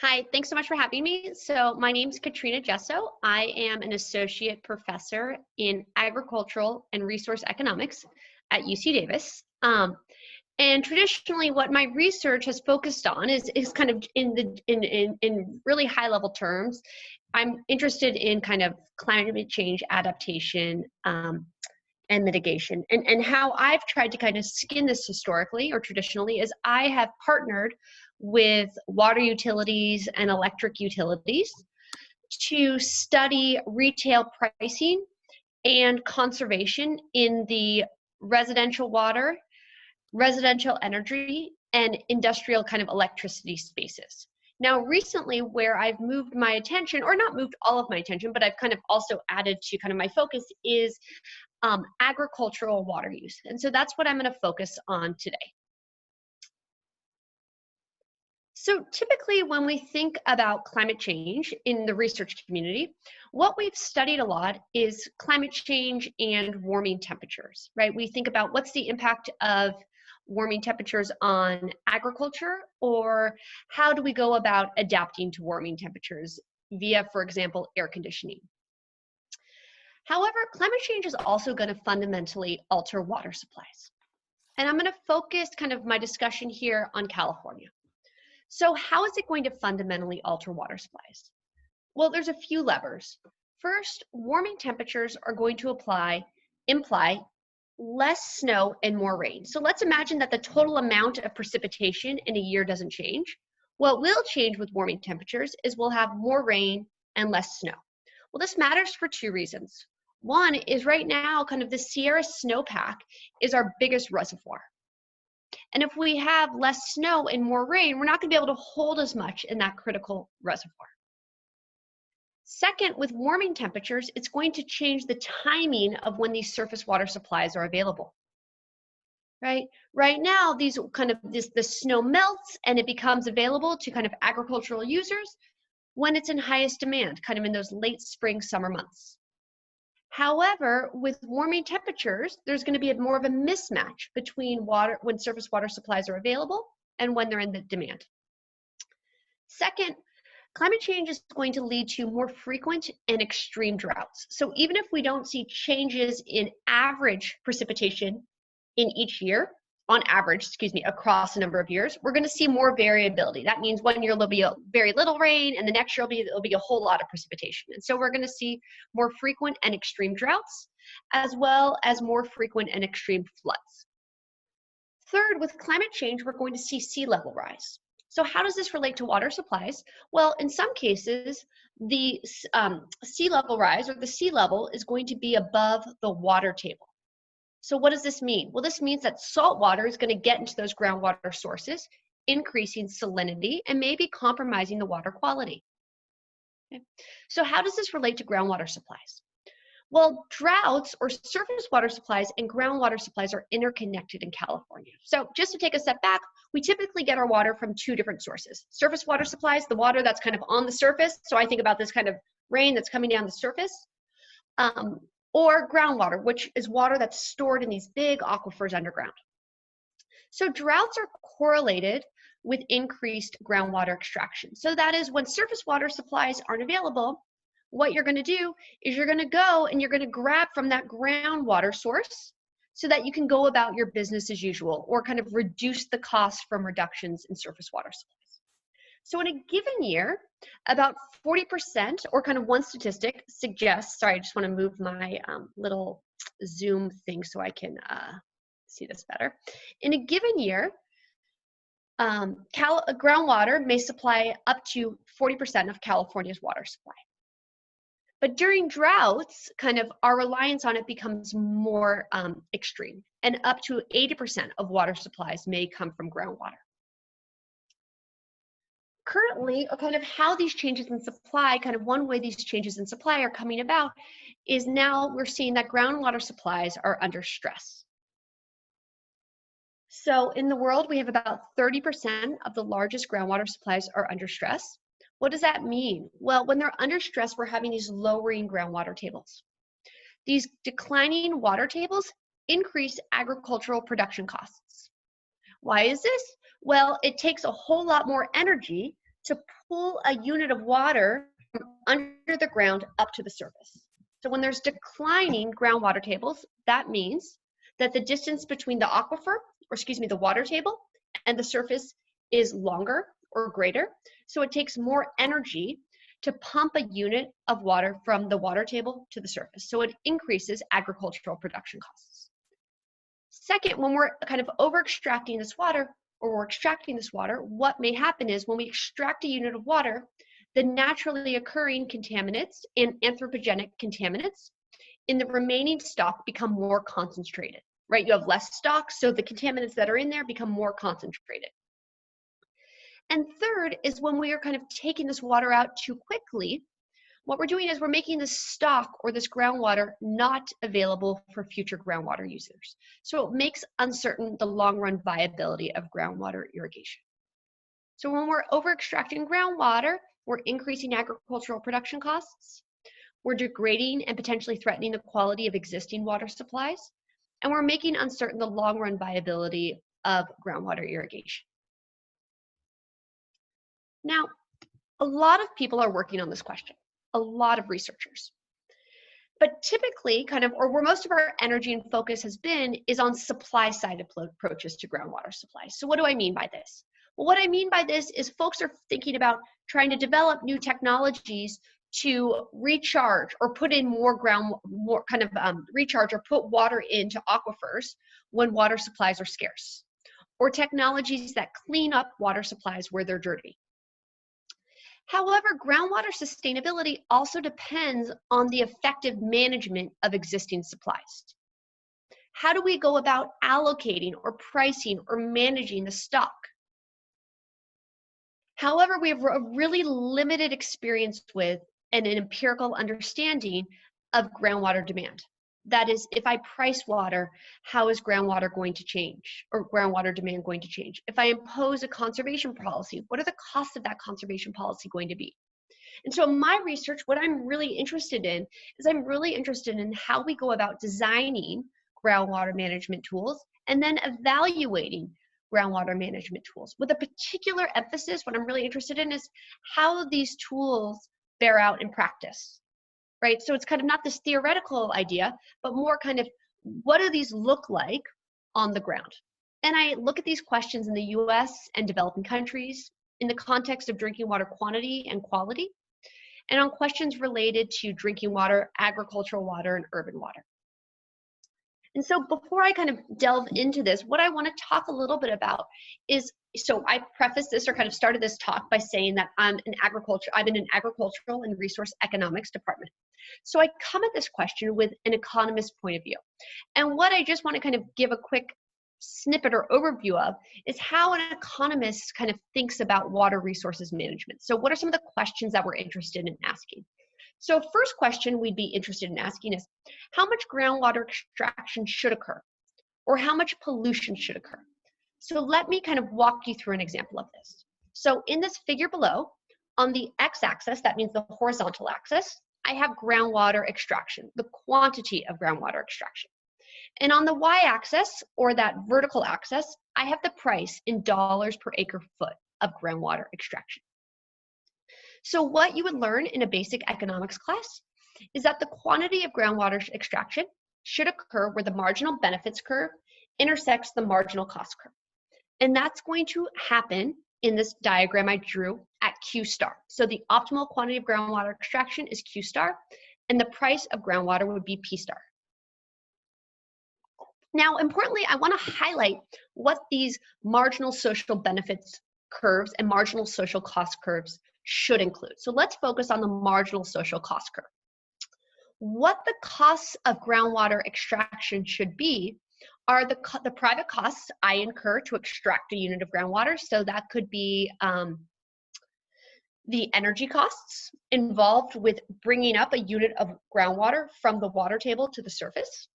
Hi, thanks so much for having me. So my name's Katrina Jessoe. I am an associate professor in agricultural and resource economics at UC Davis. And traditionally, what my research has focused on is kind of in really high level terms. I'm interested in kind of climate change adaptation and mitigation. And how I've tried to kind of skin this historically or traditionally is I have partnered with water utilities and electric utilities to study retail pricing and conservation in the residential water, residential energy, and industrial kind of electricity spaces. Now, recently, where I've moved my attention, or not moved all of my attention, but I've kind of also added to kind of my focus is agricultural water use. And so that's what I'm going to focus on today. So typically when we think about climate change in the research community, what we've studied a lot is climate change and warming temperatures, right? We think about what's the impact of warming temperatures on agriculture, or how do we go about adapting to warming temperatures via, for example, air conditioning. However, climate change is also going to fundamentally alter water supplies. And I'm going to focus kind of my discussion here on California. So how is it going to fundamentally alter water supplies? Well, there's a few levers. First, warming temperatures are going to imply less snow and more rain. So let's imagine that the total amount of precipitation in a year doesn't change. What will change with warming temperatures is we'll have more rain and less snow. Well, this matters for two reasons. One is right now, kind of the Sierra snowpack is our biggest reservoir. And if we have less snow and more rain, we're not going to be able to hold as much in that critical reservoir. Second, with warming temperatures, it's going to change the timing of when these surface water supplies are available. Right now, the snow melts and it becomes available to kind of agricultural users when it's in highest demand, kind of in those late spring, summer months. However, with warming temperatures, there's going to be more of a mismatch between when surface water supplies are available and when they're in the demand. Second, climate change is going to lead to more frequent and extreme droughts. So even if we don't see changes in average precipitation in each year, on average, across a number of years, we're going to see more variability. That means one year there'll be a very little rain, and the next year there'll be a whole lot of precipitation. And so we're going to see more frequent and extreme droughts, as well as more frequent and extreme floods. Third, with climate change, we're going to see sea level rise. So how does this relate to water supplies? Well, in some cases, the sea level rise, or the sea level, is going to be above the water table. So what does this mean? Well, this means that salt water is going to get into those groundwater sources, increasing salinity and maybe compromising the water quality. Okay. So how does this relate to groundwater supplies? Well, droughts or surface water supplies and groundwater supplies are interconnected in California. So just to take a step back, we typically get our water from two different sources. Surface water supplies, the water that's kind of on the surface. So I think about this kind of rain that's coming down the surface. Or groundwater, which is water that's stored in these big aquifers underground. So droughts are correlated with increased groundwater extraction. So that is, when surface water supplies aren't available, what you're going to do is you're going to go and you're going to grab from that groundwater source so that you can go about your business as usual, or kind of reduce the cost from reductions in surface water supplies. So in a given year, about 40%, or kind of one statistic suggests, sorry, I just want to move my little Zoom thing so I can see this better. In a given year, groundwater may supply up to 40% of California's water supply. But during droughts, kind of our reliance on it becomes more extreme, and up to 80% of water supplies may come from groundwater. Currently, kind of how these changes in supply, kind of one way these changes in supply are coming about is now we're seeing that groundwater supplies are under stress. So in the world, we have about 30% of the largest groundwater supplies are under stress. What does that mean? Well, when they're under stress, we're having these lowering groundwater tables. These declining water tables increase agricultural production costs. Why is this? Well, it takes a whole lot more energy to pull a unit of water from under the ground up to the surface. So when there's declining groundwater tables, that means that the distance between the aquifer, or excuse me, the water table and the surface is longer or greater. So it takes more energy to pump a unit of water from the water table to the surface. So it increases agricultural production costs. Second, when we're kind of over extracting this water, or we're extracting this water, what may happen is when we extract a unit of water, the naturally occurring contaminants and anthropogenic contaminants in the remaining stock become more concentrated, right? You have less stock, so the contaminants that are in there become more concentrated. And third is when we are kind of taking this water out too quickly, what we're doing is we're making this stock or this groundwater not available for future groundwater users. So it makes uncertain the long-run viability of groundwater irrigation. So when we're over-extracting groundwater, we're increasing agricultural production costs, we're degrading and potentially threatening the quality of existing water supplies, and we're making uncertain the long-run viability of groundwater irrigation. Now, a lot of people are working on this question. A lot of researchers. But typically, or where most of our energy and focus has been, is on supply side approaches to groundwater supply. So what do I mean by this? Well, what I mean by this is folks are thinking about trying to develop new technologies to recharge or put in recharge or put water into aquifers when water supplies are scarce, or technologies that clean up water supplies where they're dirty. However, groundwater sustainability also depends on the effective management of existing supplies. How do we go about allocating or pricing or managing the stock? However, we have a really limited experience with and an empirical understanding of groundwater demand. That is, if I price water, how is groundwater going to change, or groundwater demand going to change? If I impose a conservation policy, what are the costs of that conservation policy going to be? And so in my research, what I'm really interested in is I'm really interested in how we go about designing groundwater management tools and then evaluating groundwater management tools. With a particular emphasis, what I'm really interested in is how these tools bear out in practice. Right? So it's kind of not this theoretical idea, but more kind of what do these look like on the ground? And I look at these questions in the US and developing countries in the context of drinking water quantity and quality, and on questions related to drinking water, agricultural water, and urban water. And so before I kind of delve into this, what I want to talk a little bit about is, so I prefaced this or kind of started this talk by saying that I'm in an agricultural and resource economics department. So I come at this question with an economist point of view. And what I just want to kind of give a quick snippet or overview of is how an economist kind of thinks about water resources management. So what are some of the questions that we're interested in asking? So first question we'd be interested in asking is, how much groundwater extraction should occur? Or how much pollution should occur? So let me kind of walk you through an example of this. So in this figure below, on the x-axis, that means the horizontal axis, I have groundwater extraction, the quantity of groundwater extraction. And on the y-axis, or that vertical axis, I have the price in dollars per acre foot of groundwater extraction. So what you would learn in a basic economics class is that the quantity of groundwater extraction should occur where the marginal benefits curve intersects the marginal cost curve. And that's going to happen in this diagram I drew at Q star. So the optimal quantity of groundwater extraction is Q star, and the price of groundwater would be P star. Now, importantly, I want to highlight what these marginal social benefits curves and marginal social cost curves should include. So let's focus on the marginal social cost curve. What the costs of groundwater extraction should be are the private costs I incur to extract a unit of groundwater. So that could be the energy costs involved with bringing up a unit of groundwater from the water table to the surface.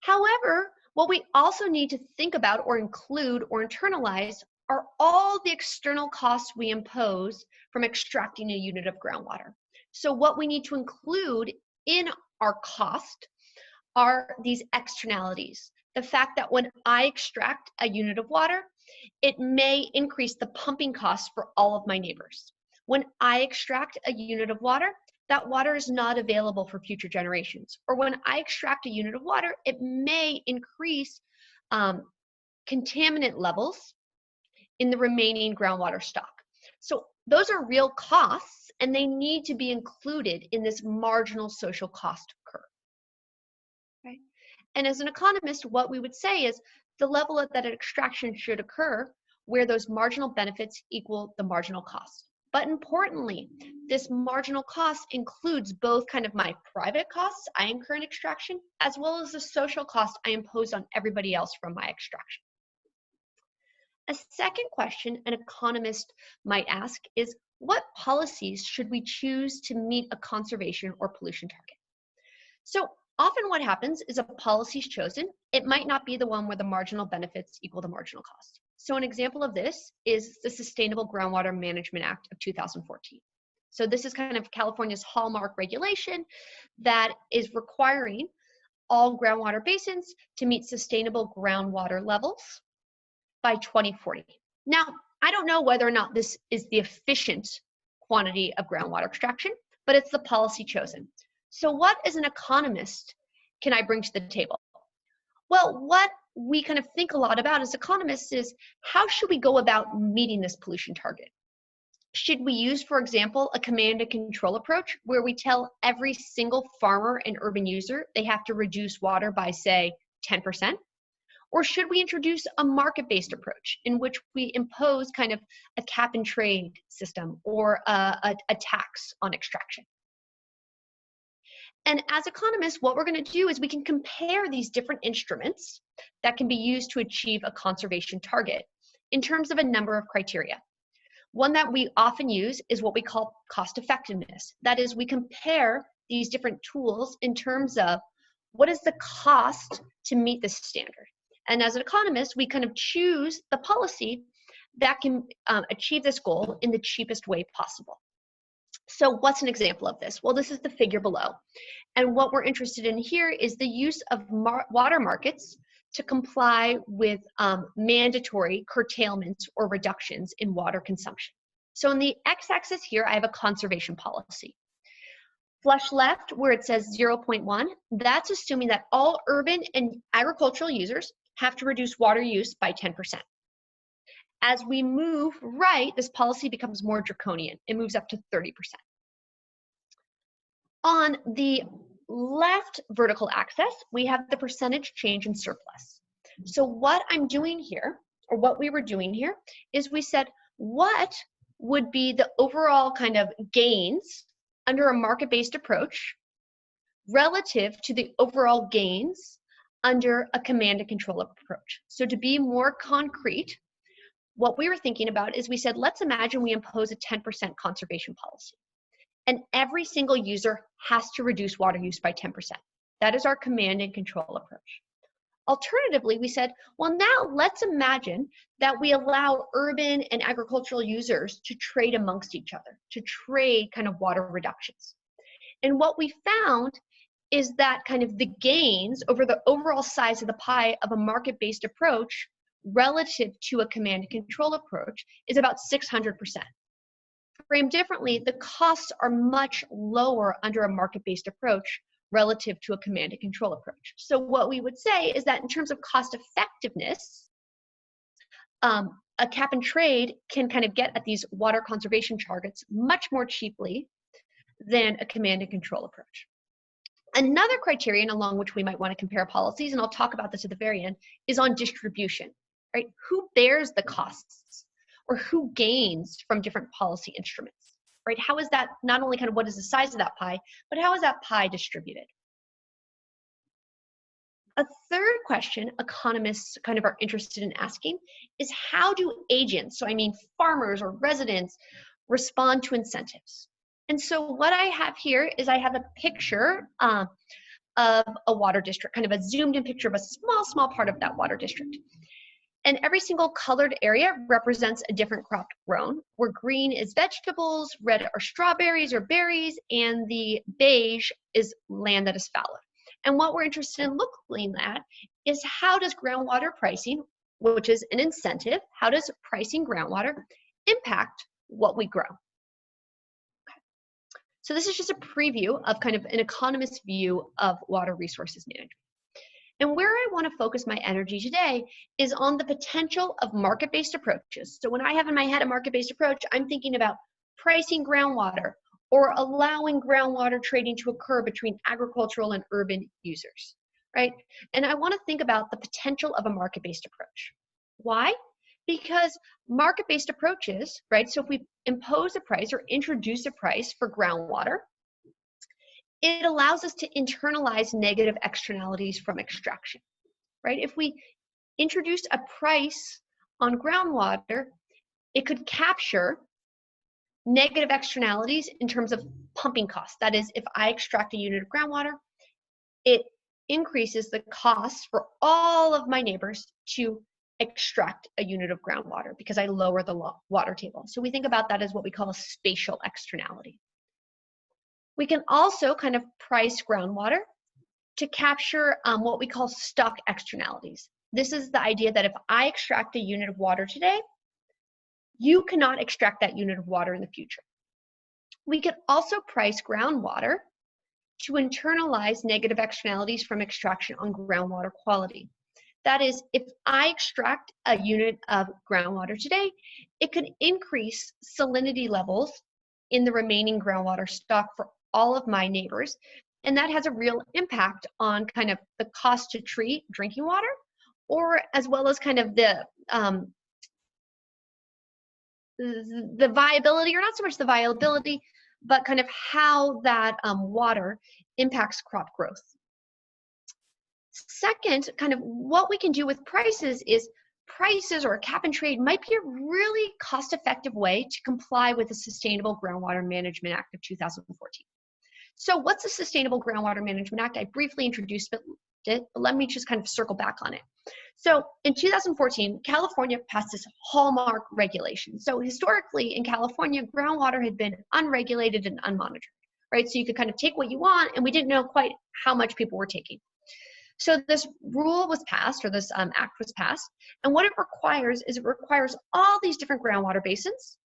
However, what we also need to think about or include or internalize are all the external costs we impose from extracting a unit of groundwater. So what we need to include in our cost are these externalities. The fact that when I extract a unit of water, It may increase the pumping costs for all of my neighbors. When I extract a unit of water, that water is not available for future generations. Or when I extract a unit of water, it may increase contaminant levels in the remaining groundwater stock. So those are real costs, and they need to be included in this marginal social cost curve. Right? And as an economist, what we would say is the level that an extraction should occur where those marginal benefits equal the marginal cost. But importantly, this marginal cost includes both kind of my private costs I incur in extraction, as well as the social cost I impose on everybody else from my extraction. A second question an economist might ask is, what policies should we choose to meet a conservation or pollution target? So often what happens is a policy is chosen. It might not be the one where the marginal benefits equal the marginal cost. So an example of this is the Sustainable Groundwater Management Act of 2014. So this is kind of California's hallmark regulation that is requiring all groundwater basins to meet sustainable groundwater levels by 2040. Now, I don't know whether or not this is the efficient quantity of groundwater extraction, but it's the policy chosen. So what, as an economist, can I bring to the table? Well, what we kind of think a lot about as economists is, how should we go about meeting this pollution target? Should we use, for example, a command and control approach where we tell every single farmer and urban user they have to reduce water by, say, 10%? Or should we introduce a market-based approach in which we impose kind of a cap and trade system or a tax on extraction? And as economists, what we're going to do is we can compare these different instruments that can be used to achieve a conservation target in terms of a number of criteria. One that we often use is what we call cost effectiveness. That is, we compare these different tools in terms of what is the cost to meet this standard. And as an economist, we kind of choose the policy that can achieve this goal in the cheapest way possible. So what's an example of this? Well, this is the figure below. And what we're interested in here is the use of water markets to comply with mandatory curtailments or reductions in water consumption. So in the x-axis here, I have a conservation policy. Flush left, where it says 0.1, that's assuming that all urban and agricultural users have to reduce water use by 10%. As we move right, this policy becomes more draconian. It moves up to 30%. On the left vertical axis, we have the percentage change in surplus. So what I'm doing here, or what we were doing here, is we said, what would be the overall kind of gains under a market-based approach relative to the overall gains under a command and control approach? So to be more concrete, what we were thinking about is we said, let's imagine we impose a 10% conservation policy. And every single user has to reduce water use by 10%. That is our command and control approach. Alternatively, we said, well, now let's imagine that we allow urban and agricultural users to trade amongst each other, to trade kind of water reductions. And what we found is that kind of the gains over the overall size of the pie of a market-based approach relative to a command and control approach is about 600%. Framed differently, the costs are much lower under a market-based approach relative to a command and control approach. So what we would say is that in terms of cost effectiveness, a cap and trade can kind of get at these water conservation targets much more cheaply than a command and control approach. Another criterion along which we might want to compare policies, and I'll talk about this at the very end, is on distribution, right? Who bears the costs, or who gains from different policy instruments, right? How is that, not only kind of what is the size of that pie, but how is that pie distributed? A third question economists kind of are interested in asking is, how do agents, so I mean farmers or residents, respond to incentives? And so what I have here is I have a picture of a water district, kind of a zoomed in picture of a small part of that water district. And every single colored area represents a different crop grown, where green is vegetables, red are strawberries or berries, and the beige is land that is fallow. And what we're interested in looking at is, how does groundwater pricing which is an incentive. How does pricing groundwater impact what we grow? So this is just a preview of kind of an economist's view of water resources management. And where I want to focus my energy today is on the potential of market-based approaches. So when I have in my head a market-based approach, I'm thinking about pricing groundwater or allowing groundwater trading to occur between agricultural and urban users, right? And I want to think about the potential of a market-based approach. Why? Because market-based approaches, right? So if we impose a price or introduce a price for groundwater, it allows us to internalize negative externalities from extraction, right? If we introduce a price on groundwater, it could capture negative externalities in terms of pumping costs. That is, if I extract a unit of groundwater, it increases the cost for all of my neighbors to extract a unit of groundwater because I lower the water table. So we think about that as what we call a spatial externality. We can also kind of price groundwater to capture what we call stock externalities. This is the idea that if I extract a unit of water today, you cannot extract that unit of water in the future. We could also price groundwater to internalize negative externalities from extraction on groundwater quality. That is, if I extract a unit of groundwater today, it could increase salinity levels in the remaining groundwater stock for all of my neighbors. And that has a real impact on kind of the cost to treat drinking water, or as well as kind of the viability, or not so much the viability, but kind of how that water impacts crop growth. Second, kind of what we can do with prices is prices or cap and trade might be a really cost-effective way to comply with the Sustainable Groundwater Management Act of 2014. So what's the Sustainable Groundwater Management Act? I briefly introduced it, but let me just kind of circle back on it. So in 2014, California passed this hallmark regulation. So historically in California, groundwater had been unregulated and unmonitored, right? So you could kind of take what you want, and we didn't know quite how much people were taking. So this rule was passed, or this act was passed, and what it requires is it requires all these different groundwater basins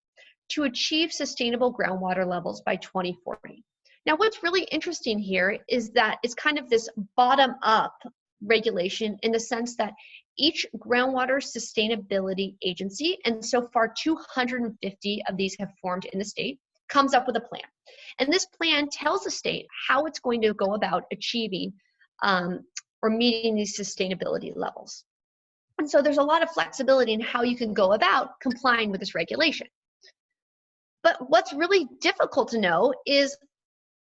to achieve sustainable groundwater levels by 2040. Now, what's really interesting here is that it's kind of this bottom-up regulation in the sense that each groundwater sustainability agency, and so far 250 of these have formed in the state, comes up with a plan. And this plan tells the state how it's going to go about achieving or meeting these sustainability levels. And so there's a lot of flexibility in how you can go about complying with this regulation. But what's really difficult to know is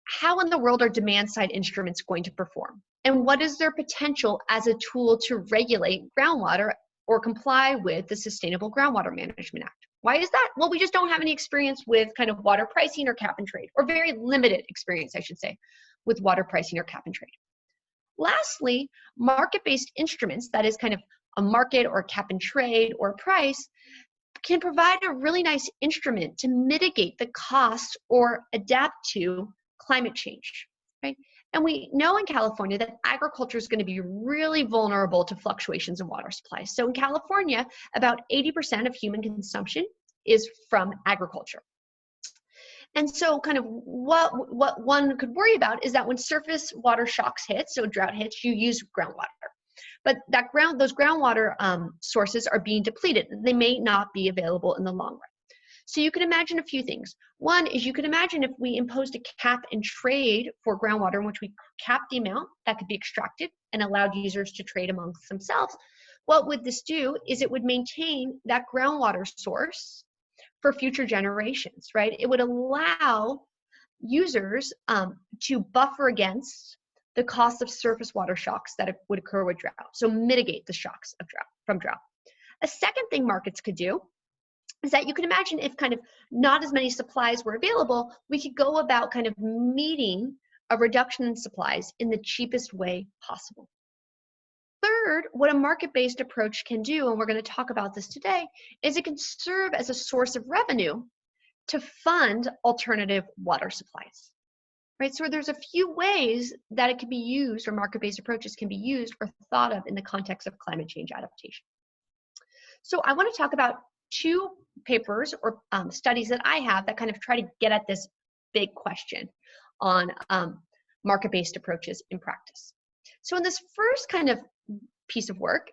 how in the world are demand-side instruments going to perform? And what is their potential as a tool to regulate groundwater or comply with the Sustainable Groundwater Management Act? Why is that? Well, we just don't have any experience with kind of water pricing or cap and trade, or very limited experience, I should say, with water pricing or cap and trade. Lastly, market-based instruments, that is kind of a market or cap and trade or price, can provide a really nice instrument to mitigate the cost or adapt to climate change, right? And we know in California that agriculture is going to be really vulnerable to fluctuations in water supply. So in California, about 80% of human consumption is from agriculture. And so kind of what one could worry about is that when surface water shocks hit, so drought hits, you use groundwater. But those groundwater sources are being depleted. They may not be available in the long run. So you can imagine a few things. One is you can imagine if we imposed a cap and trade for groundwater in which we capped the amount that could be extracted and allowed users to trade amongst themselves. What would this do is it would maintain that groundwater source for future generations, right? It would allow users to buffer against the cost of surface water shocks that would occur with drought. So mitigate the shocks of drought. A second thing markets could do is that you can imagine if kind of not as many supplies were available, we could go about kind of meeting a reduction in supplies in the cheapest way possible. Third, what a market-based approach can do, and we're going to talk about this today, is it can serve as a source of revenue to fund alternative water supplies. Right? So there's a few ways that it can be used, or market-based approaches can be used or thought of in the context of climate change adaptation. So I want to talk about two papers or studies that I have that kind of try to get at this big question on market-based approaches in practice. So in this first kind of piece of work,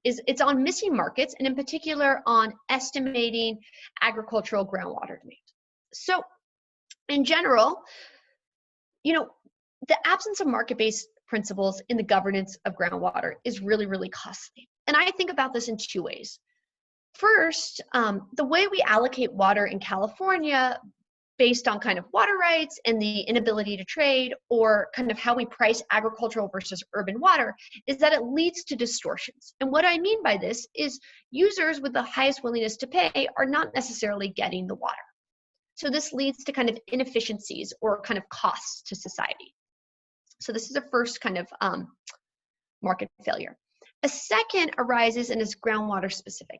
it's on missing markets, and in particular on estimating agricultural groundwater demand. So in general, you know, the absence of market-based principles in the governance of groundwater is really, really costly. And I think about this in two ways. First, the way we allocate water in California based on kind of water rights and the inability to trade, or kind of how we price agricultural versus urban water, is that it leads to distortions. And what I mean by this is users with the highest willingness to pay are not necessarily getting the water. So this leads to kind of inefficiencies or kind of costs to society. So this is a first kind of market failure. A second arises and is groundwater specific.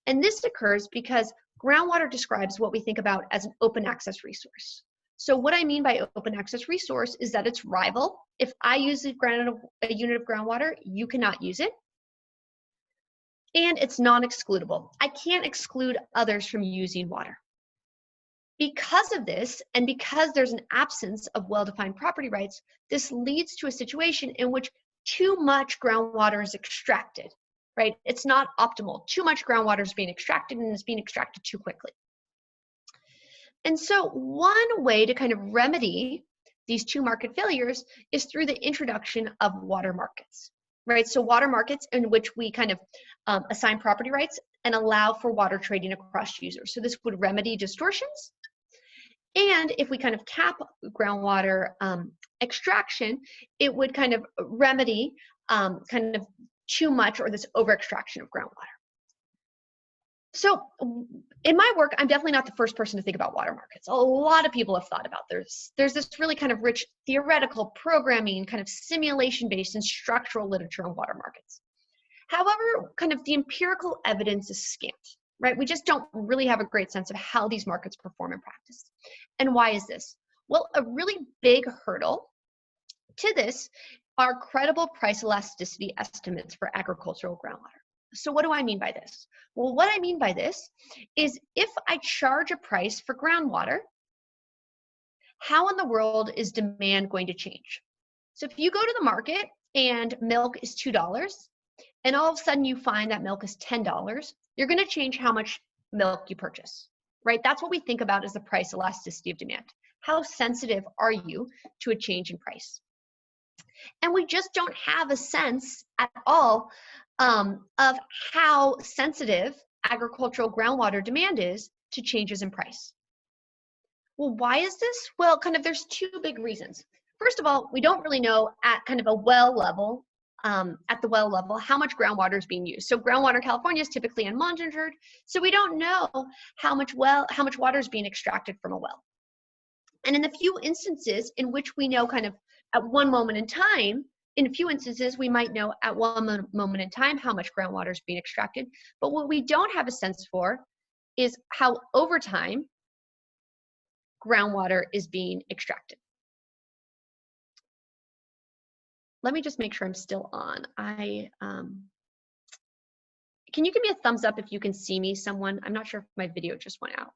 And this occurs because groundwater describes what we think about as an open access resource. So what I mean by open access resource is that it's rival. If I use a unit of groundwater, you cannot use it. And it's non-excludable. I can't exclude others from using water. Because of this, and because there's an absence of well-defined property rights, this leads to a situation in which too much groundwater is extracted, right? It's not optimal. Too much groundwater is being extracted, and it's being extracted too quickly. And so one way to kind of remedy these two market failures is through the introduction of water markets, right? So water markets in which we kind of assign property rights and allow for water trading across users. So this would remedy distortions. And if we kind of cap groundwater extraction, it would kind of remedy kind of too much or this over extraction of groundwater. So in my work, I'm definitely not the first person to think about water markets. A lot of people have thought about this. There's this really kind of rich theoretical programming, kind of simulation-based and structural literature on water markets. However, kind of the empirical evidence is scant, right? We just don't really have a great sense of how these markets perform in practice. And why is this? Well, a really big hurdle to this are credible price elasticity estimates for agricultural groundwater. So what do I mean by this? Well, what I mean by this is if I charge a price for groundwater, how in the world is demand going to change? So if you go to the market and milk is $2, and all of a sudden you find that milk is $10, you're going to change how much milk you purchase, right? That's what we think about as the price elasticity of demand. How sensitive are you to a change in price? And we just don't have a sense at all of how sensitive agricultural groundwater demand is to changes in price. Well, why is this? Well, kind of there's two big reasons. First of all, we don't really know at kind of a well level, at the well level, how much groundwater is being used. So groundwater in California is typically unmonitored, so we don't know how much water is being extracted from a well. And in the few instances in which we know kind of at one moment in time, in a few instances, we might know at one moment in time how much groundwater is being extracted, but what we don't have a sense for is how over time groundwater is being extracted. Let me just make sure I'm still on. Can you give me a thumbs up if you can see me, someone? I'm not sure if my video just went out.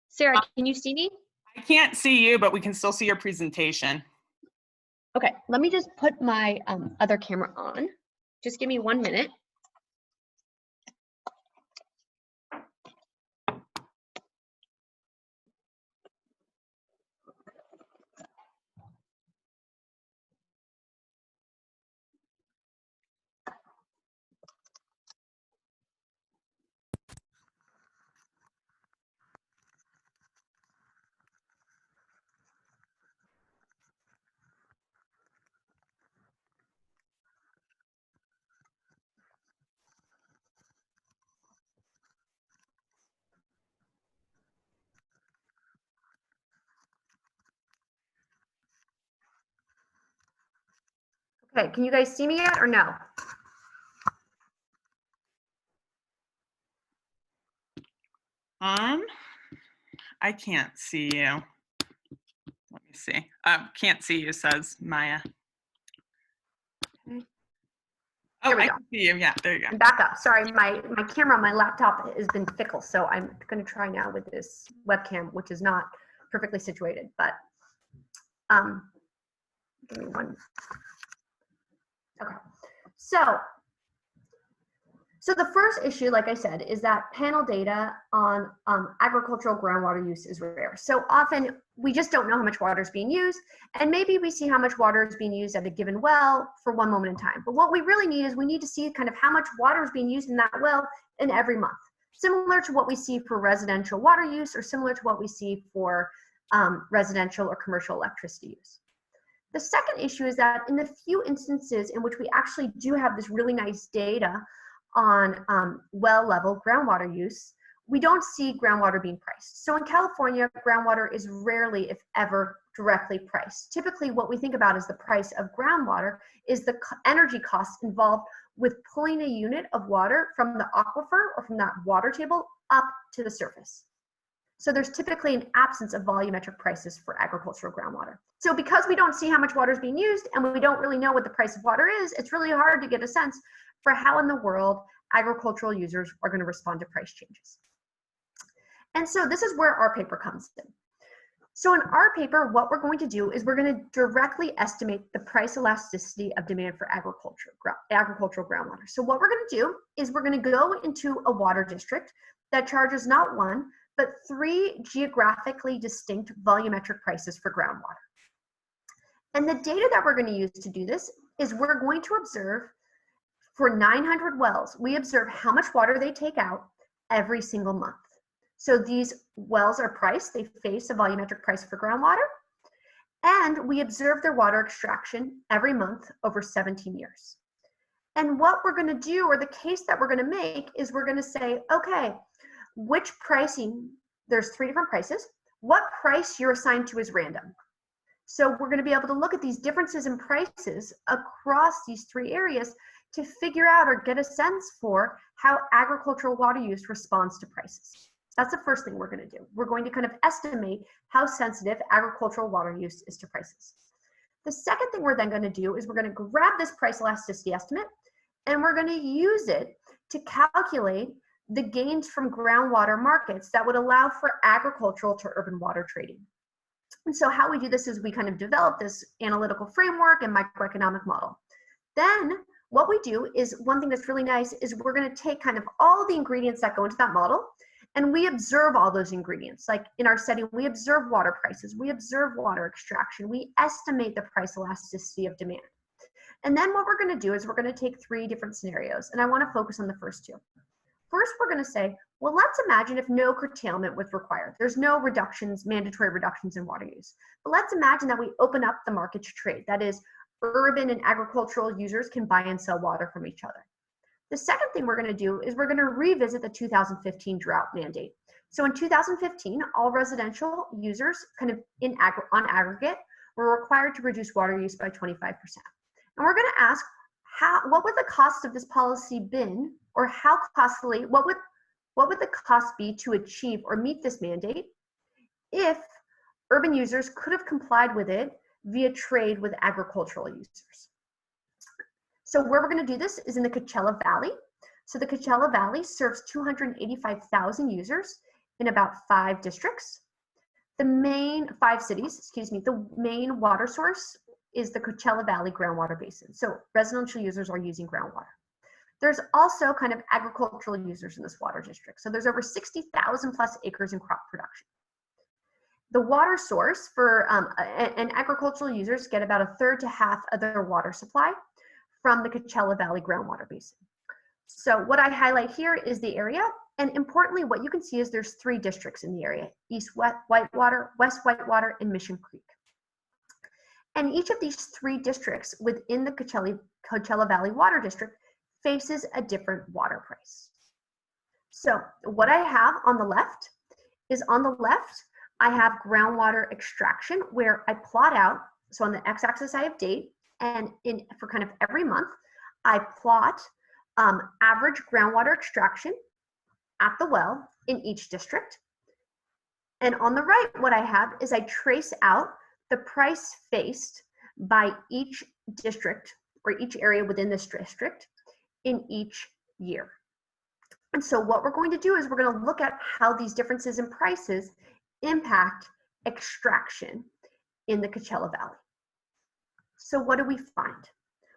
Sarah, can you see me? I can't see you, but we can still see your presentation. Okay, let me just put my other camera on. Just give me 1 minute. Okay, can you guys see me yet or no? I can't see you. Let me see. Can't see you, says Maya. Oh, There we I go. can see you. Yeah, there you go. And back up. Sorry, my camera on my laptop has been fickle, so I'm going to try now with this webcam, which is not perfectly situated. But give me one. Okay. So the first issue, like I said, is that panel data on agricultural groundwater use is rare. So often we just don't know how much water is being used, and maybe we see how much water is being used at a given well for one moment in time. But what we really need is we need to see kind of how much water is being used in that well in every month, similar to what we see for residential water use or similar to what we see for residential or commercial electricity use. The second issue is that in the few instances in which we actually do have this really nice data on well level groundwater use, we don't see groundwater being priced. So in California, groundwater is rarely, if ever, directly priced. Typically, what we think about as the price of groundwater is the energy costs involved with pulling a unit of water from the aquifer or from that water table up to the surface. So there's typically an absence of volumetric prices for agricultural groundwater. So because we don't see how much water is being used and we don't really know what the price of water is, it's really hard to get a sense for how in the world agricultural users are going to respond to price changes. And so this is where our paper comes in. So in our paper, what we're going to do is we're going to directly estimate the price elasticity of demand for agricultural groundwater. So what we're going to do is we're going to go into a water district that charges not one, but 3 geographically distinct volumetric prices for groundwater. And the data that we're going to use to do this is we're going to observe for 900 wells, we observe how much water they take out every single month. So these wells are priced, they face a volumetric price for groundwater, and we observe their water extraction every month over 17 years. And what we're going to do, or the case that we're going to make, is we're going to say, okay, which pricing, there's 3 different prices, what price you're assigned to is random. So we're going to be able to look at these differences in prices across these 3 areas to figure out or get a sense for how agricultural water use responds to prices. That's the first thing we're going to do. We're going to kind of estimate how sensitive agricultural water use is to prices. The second thing we're then going to do is we're going to grab this price elasticity estimate and we're going to use it to calculate the gains from groundwater markets that would allow for agricultural to urban water trading. And so how we do this is we kind of develop this analytical framework and microeconomic model. Then what we do is, one thing that's really nice is we're going to take kind of all the ingredients that go into that model and we observe all those ingredients. Like in our setting, we observe water prices, we observe water extraction, we estimate the price elasticity of demand. And then what we're going to do is we're going to take 3 different scenarios, and I want to focus on the first 2. First, we're going to say, well, let's imagine if no curtailment was required. There's no reductions, mandatory reductions in water use. But let's imagine that we open up the market to trade. That is, urban and agricultural users can buy and sell water from each other. The second thing we're going to do is we're going to revisit the 2015 drought mandate. So in 2015, all residential users kind of on aggregate were required to reduce water use by 25%. And we're going to ask, what would the cost of this policy been, or how costly, what would the cost be to achieve or meet this mandate if urban users could have complied with it via trade with agricultural users? So where we're going to do this is in the Coachella Valley. So the Coachella Valley serves 285,000 users in about 5 districts. The main 5 cities, excuse me, the main water source is the Coachella Valley groundwater basin. So residential users are using groundwater. There's also kind of agricultural users in this water district. So there's over 60,000 plus acres in crop production. The water source for and agricultural users get about 1/3 to half of their water supply from the Coachella Valley groundwater basin. So what I highlight here is the area, and importantly, what you can see is there's 3 districts in the area: East Whitewater, West Whitewater, and Mission Creek. And each of these 3 districts within the Coachella Valley Water District faces a different water price. So what I have on the left is, on the left, I have groundwater extraction, where I plot out, so on the x-axis I have date, and for kind of every month, I plot average groundwater extraction at the well in each district. And on the right, what I have is I trace out the price faced by each district or each area within this district in each year. And so what we're going to do is we're going to look at how these differences in prices impact extraction in the Coachella Valley. So what do we find?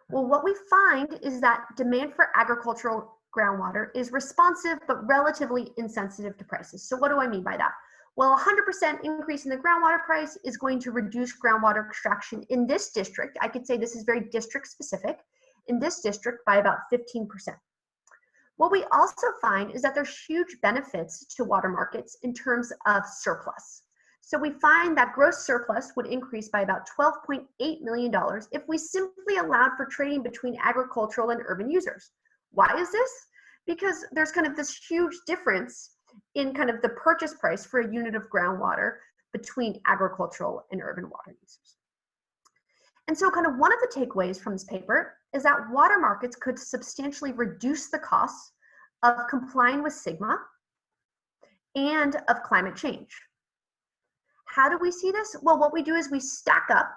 Well, what we find is that demand for agricultural groundwater is responsive but relatively insensitive to prices. So what do I mean by that? Well, 100% increase in the groundwater price is going to reduce groundwater extraction in this district. I could say this is very district specific. In this district by about 15%. What we also find is that there's huge benefits to water markets in terms of surplus. So we find that gross surplus would increase by about $12.8 million if we simply allowed for trading between agricultural and urban users. Why is this? Because there's kind of this huge difference in kind of the purchase price for a unit of groundwater between agricultural and urban water users. And so kind of one of the takeaways from this paper is that water markets could substantially reduce the costs of complying with SGMA and of climate change. How do we see this? Well, what we do is we stack up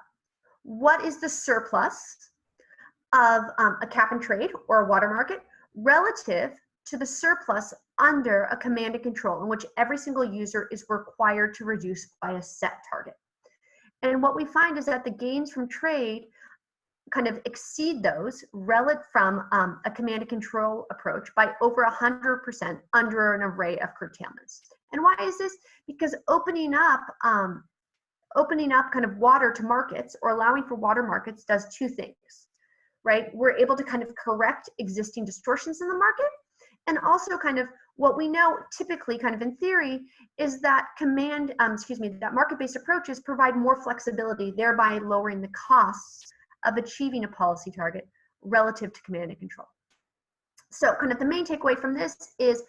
what is the surplus of a cap and trade or a water market relative to the surplus under a command and control in which every single user is required to reduce by a set target. And what we find is that the gains from trade kind of exceed those relative from a command and control approach by over 100% under an array of curtailments. And why is this? Because opening up kind of water to markets or allowing for water markets does two things, right? We're able to kind of correct existing distortions in the market, and also kind of what we know typically kind of in theory is that that market-based approaches provide more flexibility, thereby lowering the costs of achieving a policy target relative to command and control. So kind of the main takeaway from this is,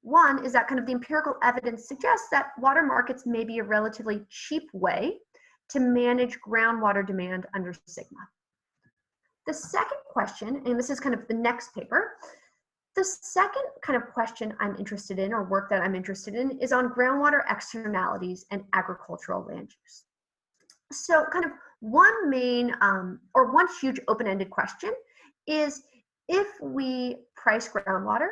one is that kind of the empirical evidence suggests that water markets may be a relatively cheap way to manage groundwater demand under SGMA. The second question, and this is kind of the next paper, the second kind of question I'm interested in, or work that I'm interested in, is on groundwater externalities and agricultural land use. So kind of one main, or one huge open-ended question is, if we price groundwater,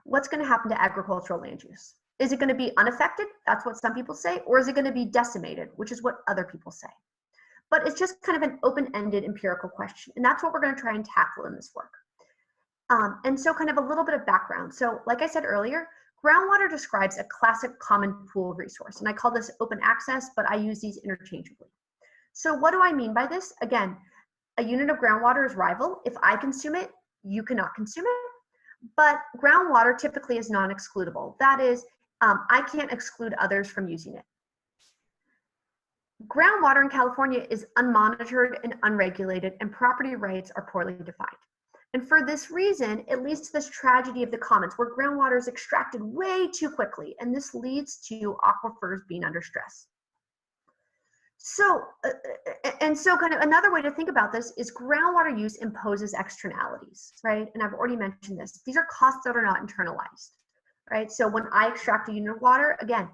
what's going to happen to agricultural land use? Is it going to be unaffected? That's what some people say. Or is it going to be decimated, which is what other people say? But it's just kind of an open-ended empirical question. And that's what we're going to try and tackle in this work. And so kind of a little bit of background. So like I said earlier, groundwater describes a classic common pool resource. And I call this open access, but I use these interchangeably. So what do I mean by this? Again, a unit of groundwater is rival. If I consume it, you cannot consume it. But groundwater typically is non-excludable. That is, I can't exclude others from using it. Groundwater in California is unmonitored and unregulated, and property rights are poorly defined. And for this reason, it leads to this tragedy of the commons, where groundwater is extracted way too quickly, and this leads to aquifers being under stress. So, so kind of another way to think about this is groundwater use imposes externalities, right? And I've already mentioned this. These are costs that are not internalized, right? So when I extract a unit of water, again,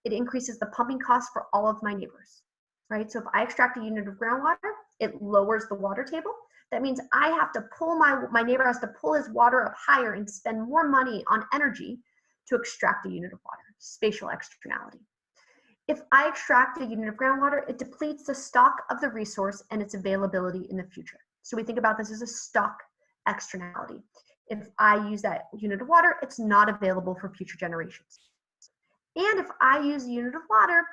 it increases the pumping costs for all of my neighbors, right? So if I extract a unit of groundwater, it lowers the water table. That means I have to pull my neighbor has to pull his water up higher and spend more money on energy to extract a unit of water, spatial externality. If I extract a unit of groundwater, it depletes the stock of the resource and its availability in the future. So we think about this as a stock externality. If I use that unit of water, it's not available for future generations. And if I use a unit of water,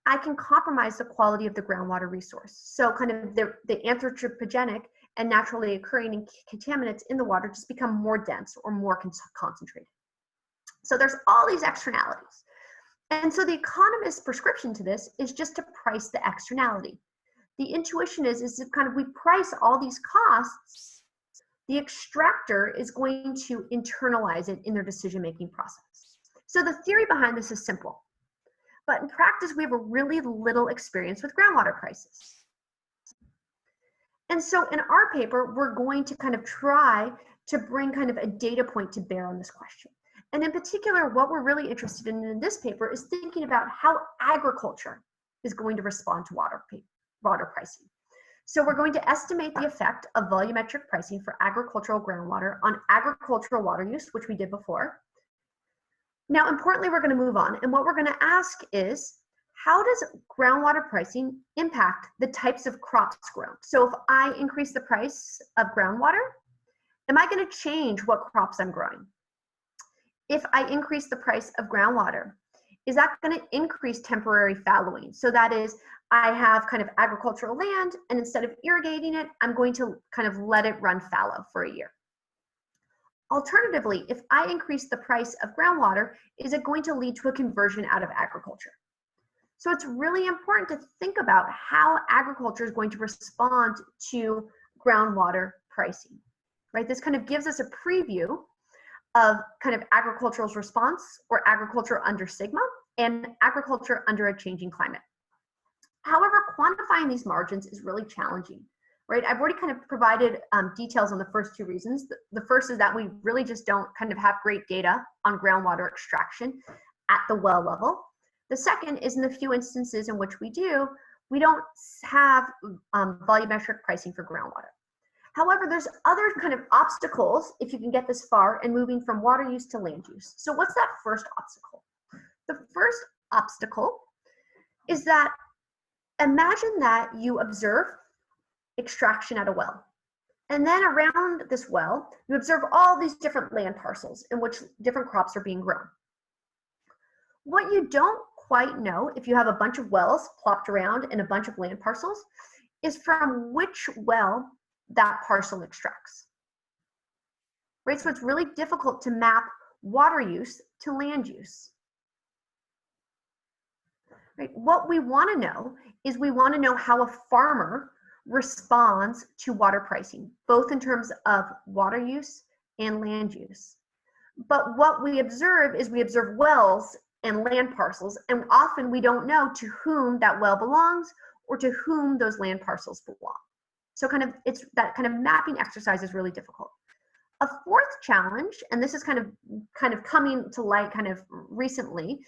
I can compromise the quality of the groundwater resource. So kind of the anthropogenic and naturally occurring contaminants in the water just become more dense or more concentrated. So there's all these externalities. And so the economist's prescription to this is just to price the externality. The intuition is that kind of we price all these costs, the extractor is going to internalize it in their decision-making process. So the theory behind this is simple, but in practice, we have a really little experience with groundwater prices. And so in our paper, we're going to kind of try to bring kind of a data point to bear on this question. And in particular, what we're really interested in this paper is thinking about how agriculture is going to respond to water pricing. So we're going to estimate the effect of volumetric pricing for agricultural groundwater on agricultural water use, which we did before. Now, importantly, we're going to move on. And what we're going to ask is, how does groundwater pricing impact the types of crops grown? So if I increase the price of groundwater, am I going to change what crops I'm growing? If I increase the price of groundwater, is that going to increase temporary fallowing? So that is, I have kind of agricultural land, and instead of irrigating it, I'm going to kind of let it run fallow for a year. Alternatively, if I increase the price of groundwater, is it going to lead to a conversion out of agriculture? So it's really important to think about how agriculture is going to respond to groundwater pricing, right? This kind of gives us a preview of kind of agriculture's response, or agriculture under sigma, and agriculture under a changing climate. However, quantifying these margins is really challenging, right? I've already kind of provided details on the first two reasons. The first is that we really just don't kind of have great data on groundwater extraction at the well level. The second is, in the few instances in which we do, we don't have volumetric pricing for groundwater. However, there's other kind of obstacles if you can get this far in moving from water use to land use. So what's that first obstacle? The first obstacle is that, imagine that you observe extraction at a well. And then around this well, you observe all these different land parcels in which different crops are being grown. What you don't quite know, if you have a bunch of wells plopped around in a bunch of land parcels, is from which well that parcel extracts, right? So it's really difficult to map water use to land use, right? What we want to know is, we want to know how a farmer responds to water pricing, both in terms of water use and land use. But what we observe is, we observe wells and land parcels, and often we don't know to whom that well belongs or to whom those land parcels belong. So it's that kind of mapping exercise is really difficult. A fourth challenge, and this is kind of coming to light kind of recently,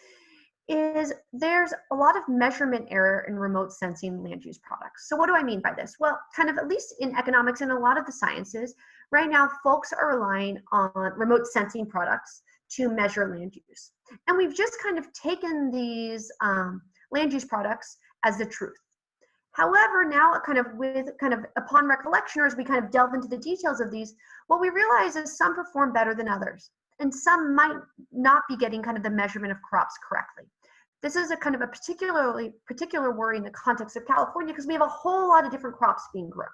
is there's a lot of measurement error in remote sensing land use products. So what do I mean by this? Well, kind of, at least in economics and a lot of the sciences, right now folks are relying on remote sensing products to measure land use. And we've just kind of taken these land use products as the truth. However, now upon recollection, or as we kind of delve into the details of these, what we realize is some perform better than others, and some might not be getting kind of the measurement of crops correctly. This is a kind of a particular worry in the context of California, because we have a whole lot of different crops being grown.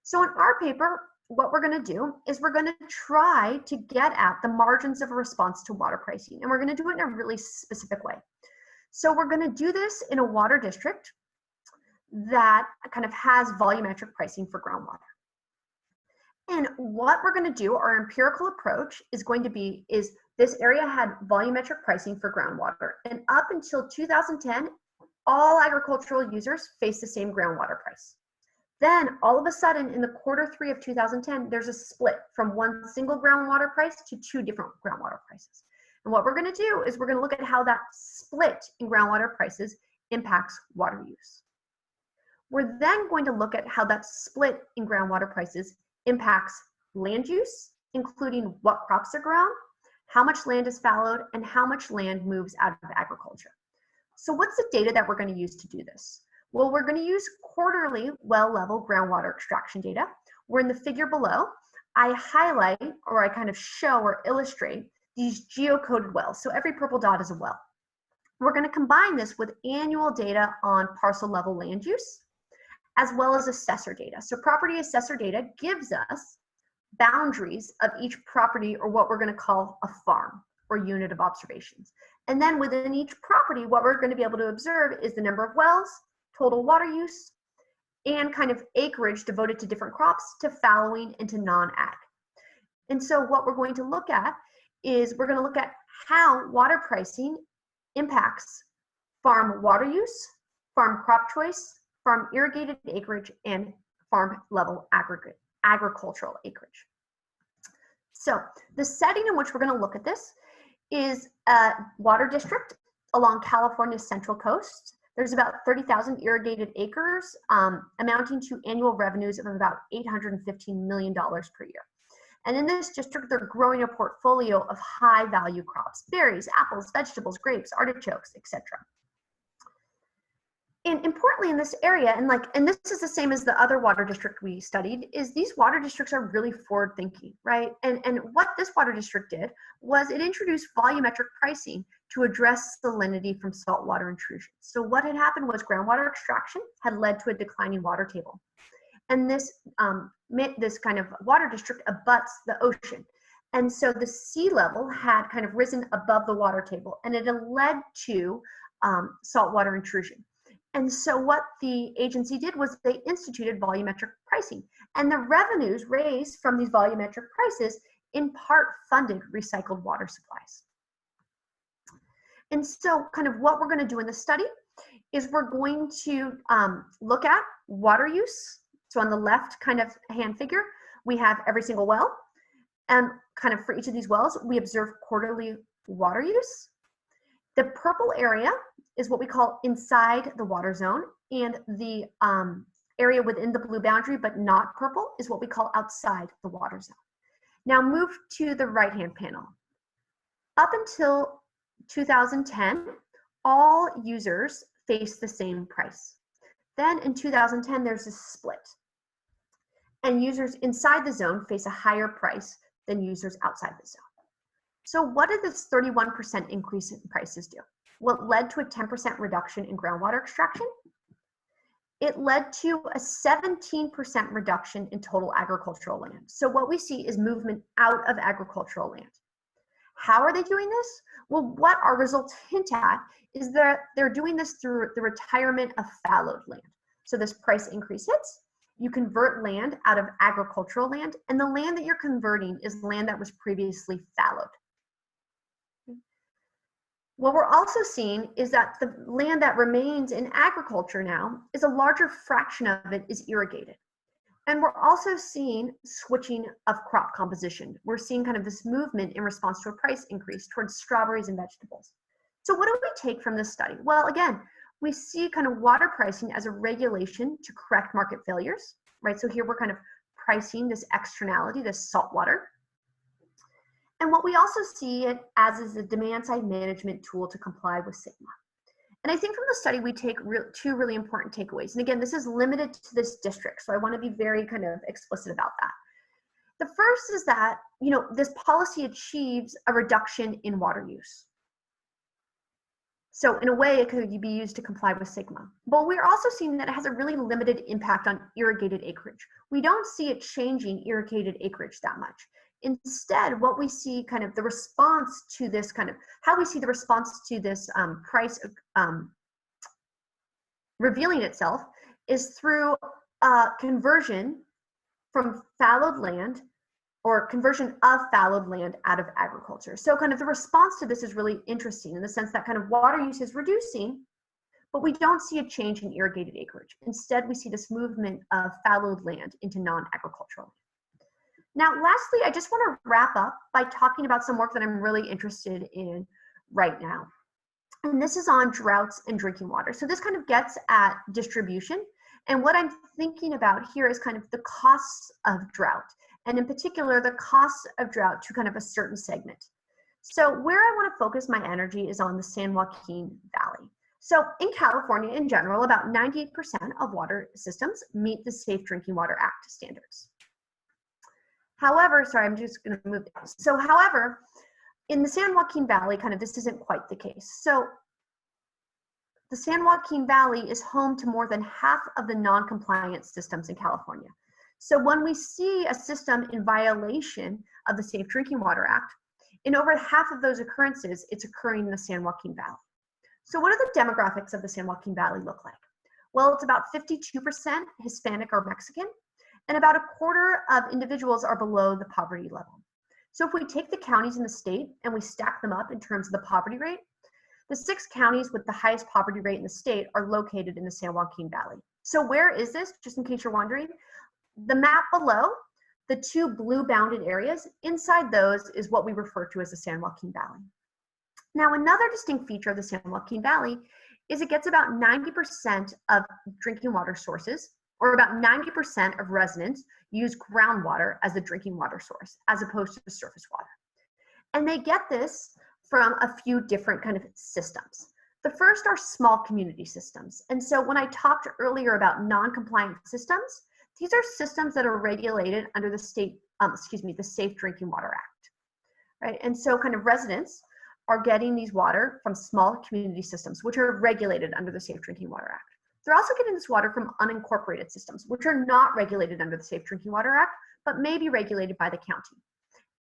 So in our paper, what we're going to do is, we're going to try to get at the margins of a response to water pricing, and we're going to do it in a really specific way. So we're going to do this in a water district that kind of has volumetric pricing for groundwater. And what we're going to do, our empirical approach is going to be, is this area had volumetric pricing for groundwater, and up until 2010, all agricultural users faced the same groundwater price. Then all of a sudden, in the Q3 of 2010, there's a split from one single groundwater price to two different groundwater prices. And what we're going to do is, we're going to look at how that split in groundwater prices impacts water use. We're then going to look at how that split in groundwater prices impacts land use, including what crops are grown, how much land is fallowed, and how much land moves out of agriculture. So what's the data that we're going to use to do this? Well, we're going to use quarterly well-level groundwater extraction data, where in the figure below, I highlight, or I kind of show or illustrate these geocoded wells. So every purple dot is a well. We're going to combine this with annual data on parcel level land use, as well as assessor data. So property assessor data gives us boundaries of each property, or what we're going to call a farm or unit of observations. And then within each property, what we're going to be able to observe is the number of wells, total water use, and kind of acreage devoted to different crops, to fallowing, and to non-ag. And so what we're going to look at is, we're going to look at how water pricing impacts farm water use, farm crop choice, farm irrigated acreage, and farm level agricultural acreage. So the setting in which we're going to look at this is a water district along California's central coast. There's about 30,000 irrigated acres, amounting to annual revenues of about $815 million per year. And in this district, they're growing a portfolio of high value crops: berries, apples, vegetables, grapes, artichokes, etc. And importantly in this area, and this is the same as the other water district we studied, is these water districts are really forward thinking, right? And what this water district did was it introduced volumetric pricing to address salinity from saltwater intrusion. So what had happened was groundwater extraction had led to a declining water table. And this kind of water district abuts the ocean. And so the sea level had kind of risen above the water table, and it had led to saltwater intrusion. And so what the agency did was they instituted volumetric pricing, and the revenues raised from these volumetric prices in part funded recycled water supplies. And so kind of what we're going to do in the study is we're going to look at water use. So on the left kind of hand figure, we have every single well, and kind of for each of these wells, we observe quarterly water use. The purple area is what we call inside the water zone, and the area within the blue boundary but not purple is what we call outside the water zone. Now move to the right-hand panel. Up until 2010, all users face the same price. Then in 2010, there's a split, and users inside the zone face a higher price than users outside the zone. So what did this 31% increase in prices do? Well, it led to a 10% reduction in groundwater extraction. It led to a 17% reduction in total agricultural land. So what we see is movement out of agricultural land. How are they doing this? Well, what our results hint at is that they're doing this through the retirement of fallowed land. So this price increase hits, you convert land out of agricultural land, and the land that you're converting is land that was previously fallowed. What we're also seeing is that the land that remains in agriculture now is a larger fraction of it is irrigated. And we're also seeing switching of crop composition. We're seeing kind of this movement in response to a price increase towards strawberries and vegetables. So what do we take from this study? Well, again, we see kind of water pricing as a regulation to correct market failures, right? So here we're kind of pricing this externality, this salt water. And what we also see it as is a demand side management tool to comply with SGMA. And I think from the study, we take two really important takeaways. And again, this is limited to this district, so I want to be very kind of explicit about that. The first is that, this policy achieves a reduction in water use. So in a way, it could be used to comply with SGMA. But we're also seeing that it has a really limited impact on irrigated acreage. We don't see it changing irrigated acreage that much. Instead, what we see kind of the response to this how we see the response to this price revealing itself is through conversion from fallowed land, or conversion of fallowed land out of agriculture. So kind of the response to this is really interesting in the sense that kind of water use is reducing, but we don't see a change in irrigated acreage. Instead, we see this movement of fallowed land into non-agricultural land. Now, lastly, I just want to wrap up by talking about some work that I'm really interested in right now. And this is on droughts and drinking water. So this kind of gets at distribution. And what I'm thinking about here is kind of the costs of drought, and in particular, the costs of drought to kind of a certain segment. So where I want to focus my energy is on the San Joaquin Valley. So in California in general, about 98% of water systems meet the Safe Drinking Water Act standards. However, sorry, I'm just going to move down. So however, in the San Joaquin Valley, kind of this isn't quite the case. So the San Joaquin Valley is home to more than half of the non-compliant systems in California. So when we see a system in violation of the Safe Drinking Water Act, in over half of those occurrences, it's occurring in the San Joaquin Valley. So what do the demographics of the San Joaquin Valley look like? Well, it's about 52% Hispanic or Mexican, and about a quarter of individuals are below the poverty level. So if we take the counties in the state and we stack them up in terms of the poverty rate, the 6 counties with the highest poverty rate in the state are located in the San Joaquin Valley. So where is this? Just in case you're wondering, the map below, the 2 blue bounded areas, inside those is what we refer to as the San Joaquin Valley. Now, another distinct feature of the San Joaquin Valley is it gets about 90% of drinking water sources, or about 90% of residents use groundwater as the drinking water source, as opposed to the surface water. And they get this from a few different kind of systems. The first are small community systems. And so when I talked earlier about non-compliant systems, these are systems that are regulated under the the Safe Drinking Water Act, right? And so kind of residents are getting these water from small community systems, which are regulated under the Safe Drinking Water Act. They're also getting this water from unincorporated systems, which are not regulated under the Safe Drinking Water Act, but may be regulated by the county.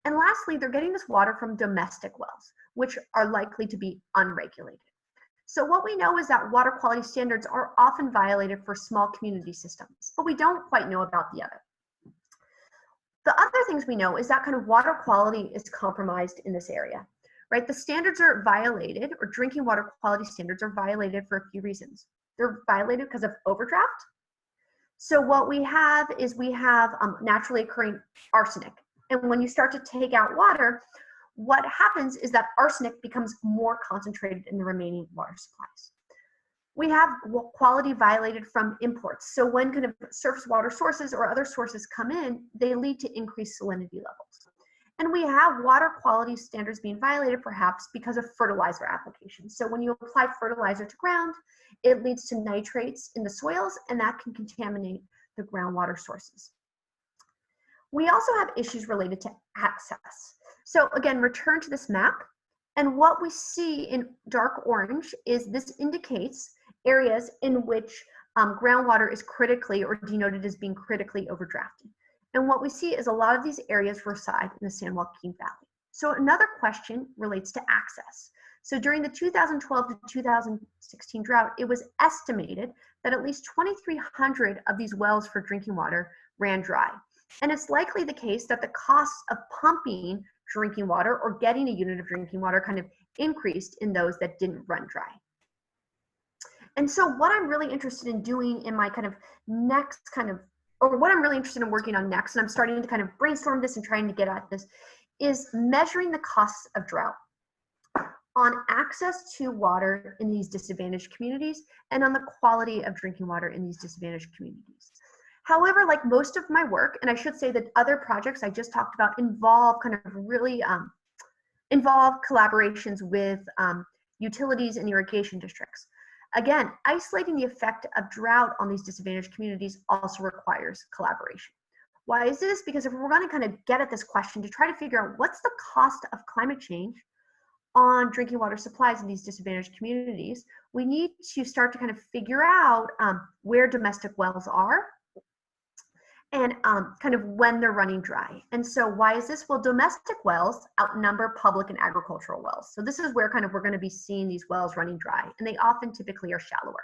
And lastly, they're getting this water from domestic wells, which are likely to be unregulated. So what we know is that water quality standards are often violated for small community systems, but we don't quite know about the other. The other things we know is that kind of water quality is compromised in this area, right? The standards are violated, or drinking water quality standards are violated for a few reasons. They're violated because of overdraft. So what we have is naturally occurring arsenic. And when you start to take out water, what happens is that arsenic becomes more concentrated in the remaining water supplies. We have quality violated from imports. So when kind of surface water sources or other sources come in, they lead to increased salinity levels. And we have water quality standards being violated perhaps because of fertilizer application. So when you apply fertilizer to ground, it leads to nitrates in the soils, and that can contaminate the groundwater sources. We also have issues related to access. So again, return to this map, and what we see in dark orange is this indicates areas in which groundwater is critically, or denoted as being critically, overdrafted. And what we see is a lot of these areas reside in the San Joaquin Valley. So another question relates to access. So during the 2012 to 2016 drought, it was estimated that at least 2,300 of these wells for drinking water ran dry. And it's likely the case that the costs of pumping drinking water or getting a unit of drinking water kind of increased in those that didn't run dry. And so what I'm really interested in doing in my kind of next or what I'm really interested in working on next, and I'm starting to kind of brainstorm this and trying to get at this, is measuring the costs of drought on access to water in these disadvantaged communities and on the quality of drinking water in these disadvantaged communities. However, like most of my work, and I should say that other projects I just talked about involve kind of really involve collaborations with utilities and irrigation districts. Again, isolating the effect of drought on these disadvantaged communities also requires collaboration. Why is this? Because if we're going to kind of get at this question to try to figure out what's the cost of climate change on drinking water supplies in these disadvantaged communities, we need to start to kind of figure out where domestic wells are and kind of when they're running dry. And so why is this? Well, domestic wells outnumber public and agricultural wells. So this is where kind of we're going to be seeing these wells running dry, and they often typically are shallower.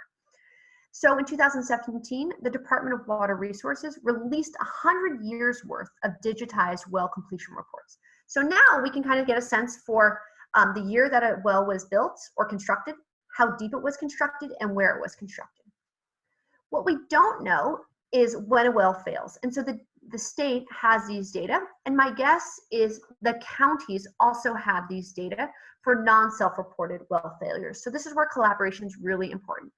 So in 2017, the Department of Water Resources released 100 years worth of digitized well completion reports. So now we can kind of get a sense for the year that a well was built or constructed, how deep it was constructed, and where it was constructed. What we don't know is when a well fails. And so the state has these data, and my guess is the counties also have these data for non-self-reported well failures. So this is where collaboration is really important.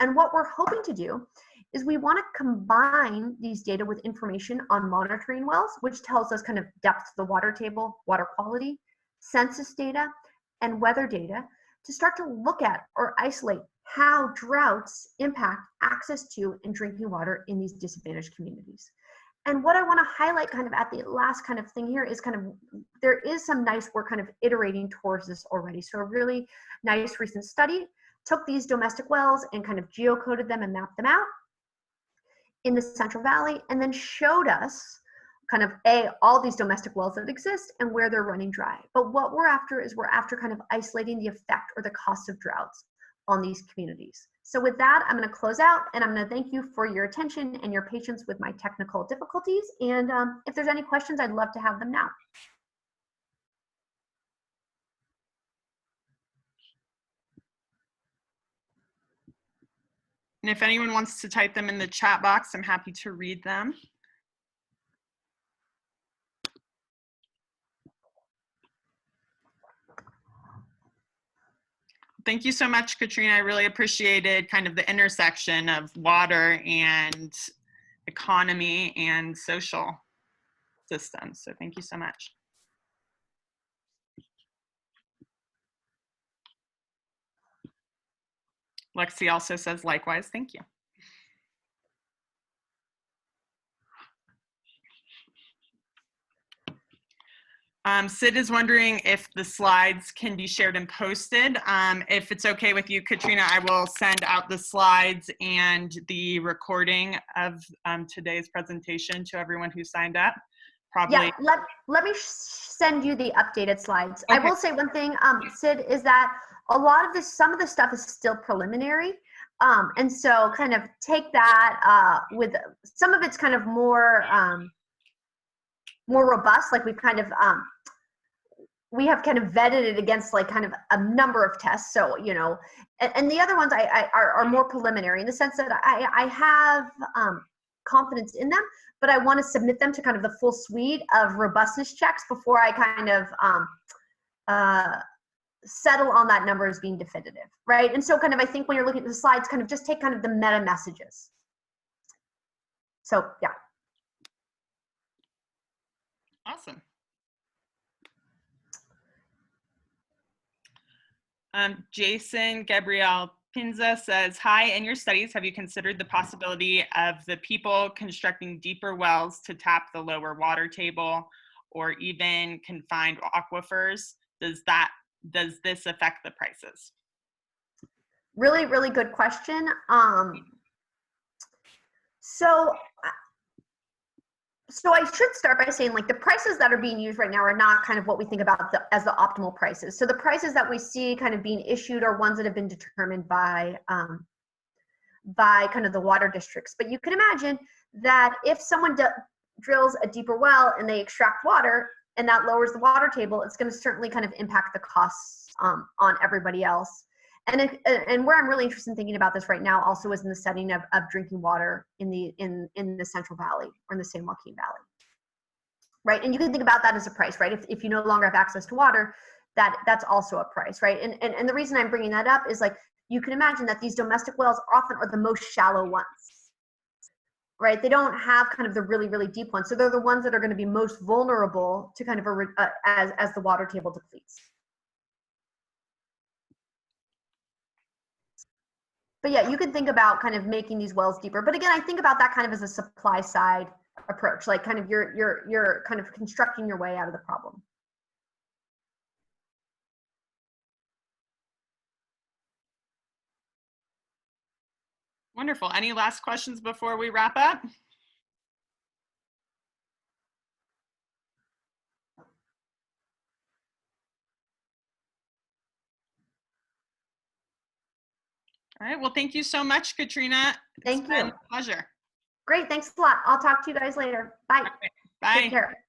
And what we're hoping to do is we want to combine these data with information on monitoring wells, which tells us kind of depth of the water table, water quality, census data, and weather data to start to look at or isolate how droughts impact access to and drinking water in these disadvantaged communities. And what I want to highlight kind of at the last kind of thing here is kind of, there is some nice work kind of iterating towards this already. So a really nice recent study took these domestic wells and kind of geocoded them and mapped them out in the Central Valley, and then showed us kind of all these domestic wells that exist and where they're running dry. But what we're after is kind of isolating the effect or the cost of droughts on these communities. So with that, I'm going to close out, and I'm going to thank you for your attention and your patience with my technical difficulties. And if there's any questions, I'd love to have them now. And if anyone wants to type them in the chat box, I'm happy to read them. Thank you so much, Katrina. I really appreciated kind of the intersection of water and economy and social systems. So thank you so much. Lexi also says likewise, thank you. Sid is wondering if the slides can be shared and posted. If it's okay with you, Katrina, I will send out the slides and the recording of today's presentation to everyone who signed up. Probably. Yeah, let me send you the updated slides. Okay. I will say one thing, Sid, is that a lot of this, some of the stuff is still preliminary. And so kind of take that with, some of it's kind of more robust, like we've kind of, we have kind of vetted it against like kind of a number of tests. So, you know, and the other ones are more preliminary in the sense that I have confidence in them, but I want to submit them to kind of the full suite of robustness checks before I kind of settle on that number as being definitive, right? And so kind of, I think when you're looking at the slides, kind of just take kind of the meta messages. So, yeah. Awesome. Jason Gabriel Pinza says, hi, in your studies, have you considered the possibility of the people constructing deeper wells to tap the lower water table or even confined aquifers? Does this affect the prices? Really, really good question. So I should start by saying, like, the prices that are being used right now are not kind of what we think about as the optimal prices. So the prices that we see kind of being issued are ones that have been determined by kind of the water districts. But you can imagine that if someone drills a deeper well and they extract water and that lowers the water table, it's going to certainly kind of impact the costs on everybody else. And where I'm really interested in thinking about this right now also is in the setting of drinking water in the Central Valley or in the San Joaquin Valley, right? And you can think about that as a price, right? If you no longer have access to water, that's also a price, right? And the reason I'm bringing that up is, like, you can imagine that these domestic wells often are the most shallow ones, right? They don't have kind of the really, really deep ones. So they're the ones that are going to be most vulnerable to kind of as the water table depletes. But yeah, you can think about kind of making these wells deeper. But again, I think about that kind of as a supply side approach, like kind of you're kind of constructing your way out of the problem. Wonderful. Any last questions before we wrap up? All right. Well, thank you so much, Katrina. Thank you. It's been a pleasure. Great. Thanks a lot. I'll talk to you guys later. Bye. Okay, bye. Take care.